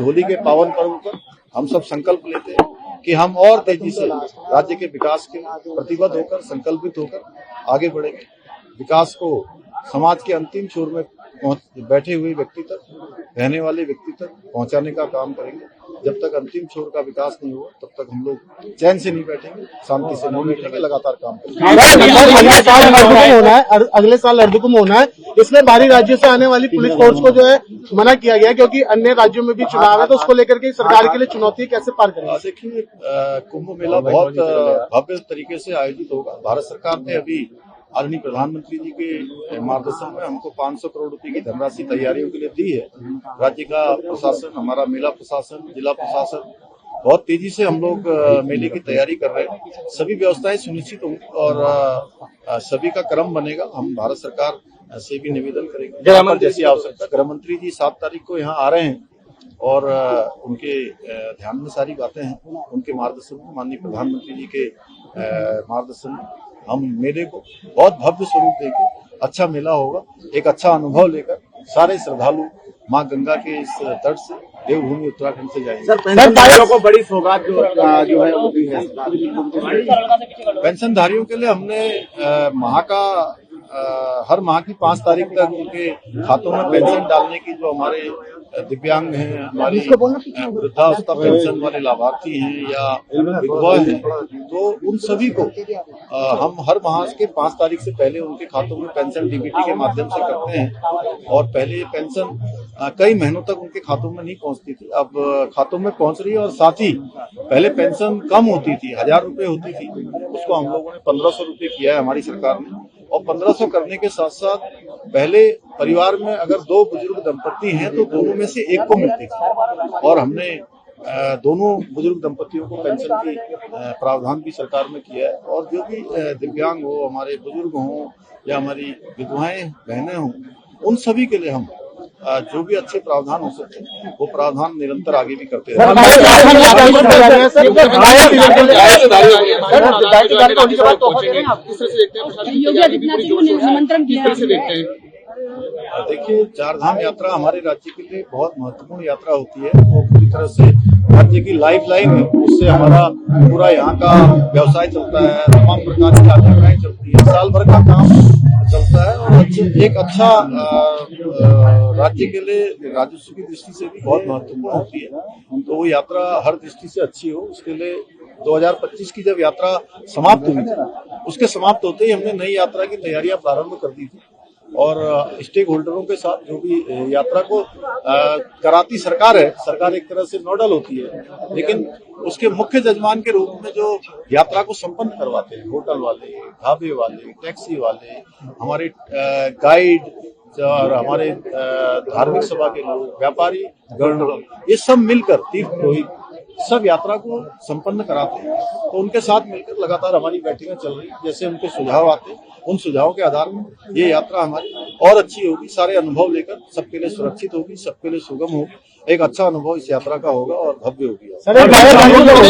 होली के पावन पर्व पर हम सब संकल्प लेते हैं कि हम और तेजी से राज्य के विकास के प्रतिबद्ध होकर, संकल्पित होकर आगे बढ़ेंगे। विकास को समाज के अंतिम छोर में बैठे हुए व्यक्ति तक, रहने वाले व्यक्ति तक पहुंचाने का काम करेंगे। जब तक अंतिम छोर का विकास नहीं होगा तब तक हम लोग चैन से नहीं बैठेंगे, शांति से नहीं बैठेंगे, लगातार काम करेंगे। अगले साल अर्धकुंभ होना है, इसमें बाहरी राज्यों से आने वाली पुलिस फोर्स को जो है मना किया गया क्योंकि अन्य राज्यों में भी चुनाव है, तो उसको लेकर के सरकार के लिए चुनौती कैसे पार करेंगे? देखिए, कुंभ मेला बहुत भव्य तरीके से आयोजित होगा। भारत सरकार ने अभी आदरणीय प्रधानमंत्री जी के मार्गदर्शन में हमको 500 करोड़ रुपए की धनराशि तैयारियों के लिए दी है। राज्य का प्रशासन, हमारा मेला प्रशासन, जिला प्रशासन बहुत तेजी से हम लोग मेले की तैयारी कर रहे हैं। सभी व्यवस्थाएं सुनिश्चित होंगी और सभी का क्रम बनेगा। हम भारत सरकार से भी निवेदन करेंगे जहां पर जैसी आवश्यकता। गृह मंत्री जी 7 तारीख को यहाँ आ रहे हैं और उनके ध्यान में सारी बातें हैं। उनके मार्गदर्शन में, माननीय प्रधानमंत्री जी के मार्गदर्शन में हम मेले को बहुत भव्य स्वरूप देंगे। अच्छा मेला होगा, एक अच्छा अनुभव लेकर सारे श्रद्धालु मां गंगा के इस तट से देवभूमि उत्तराखंड से जाएंगे। सर, पेंशनधारियों को बड़ी सौगात जो है वो दी है। पेंशनधारियों के लिए हमने हर माह की 5 तारीख तक उनके खातों में पेंशन डालने की, जो हमारे दिव्यांग हैं, हमारी वृद्धावस्था पेंशन वाले लाभार्थी हैं या विधवा हैं, तो उन सभी को हम हर माह के 5 तारीख से पहले उनके खातों में पेंशन डीबीटी के माध्यम से करते हैं। और पहले ये पेंशन कई महीनों तक उनके खातों में नहीं पहुंचती थी, अब खातों में पहुंच रही है। और साथ ही पहले पेंशन कम होती थी, 1000 रुपए होती थी, उसको हम लोगों ने 1500 रुपए किया है हमारी सरकार ने। और 1500 करने के साथ साथ पहले परिवार में अगर 2 बुजुर्ग दंपति हैं तो दोनों में से एक को मिलती थी, और हमने दोनों बुजुर्ग दंपतियों को पेंशन की प्रावधान भी सरकार में किया है। और जो भी दिव्यांग हो, हमारे बुजुर्ग हों या हमारी विधवाएं बहनें हों, उन सभी के लिए हम जो भी अच्छे प्रावधान हो सकते हैं वो प्रावधान निरंतर आगे भी करते हैं। देखिए, 4 धाम यात्रा हमारे राज्य के लिए बहुत महत्वपूर्ण यात्रा होती है। वो पूरी तरह से राज्य की लाइफ लाइन है। उससे हमारा पूरा यहाँ का व्यवसाय चलता है, तमाम प्रकार की आजीविकाएं चलती है, साल भर का काम चलता है। और एक अच्छा राज्य के लिए राजस्व की दृष्टि से भी बहुत महत्वपूर्ण होती है। तो वो यात्रा हर दृष्टि से अच्छी हो, उसके लिए 2025 की जब यात्रा समाप्त हुई थी, उसके समाप्त होते ही हमने नई यात्रा की तैयारियां प्रारंभ कर दी थी। और स्टेक होल्डरों के साथ जो भी यात्रा को कराती सरकार है, सरकार एक तरह से नोडल होती है, लेकिन उसके मुख्य जजमान के रूप में जो यात्रा को संपन्न करवाते हैं, होटल वाले, ढाबे वाले, टैक्सी वाले, हमारे गाइड और हमारे धार्मिक सभा के लोग, व्यापारी गण, ये सब मिलकर तीर्थ पुरोहित सब यात्रा को संपन्न कराते हैं। तो उनके साथ मिलकर लगातार हमारी बैठकें चल रही हैं। जैसे उनके सुझाव आते हैं, उन सुझावों के आधार में ये यात्रा हमारी और अच्छी होगी, सारे अनुभव लेकर सबके लिए सुरक्षित होगी, सबके लिए सुगम होगी, एक अच्छा अनुभव इस यात्रा का होगा और भव्य होगी।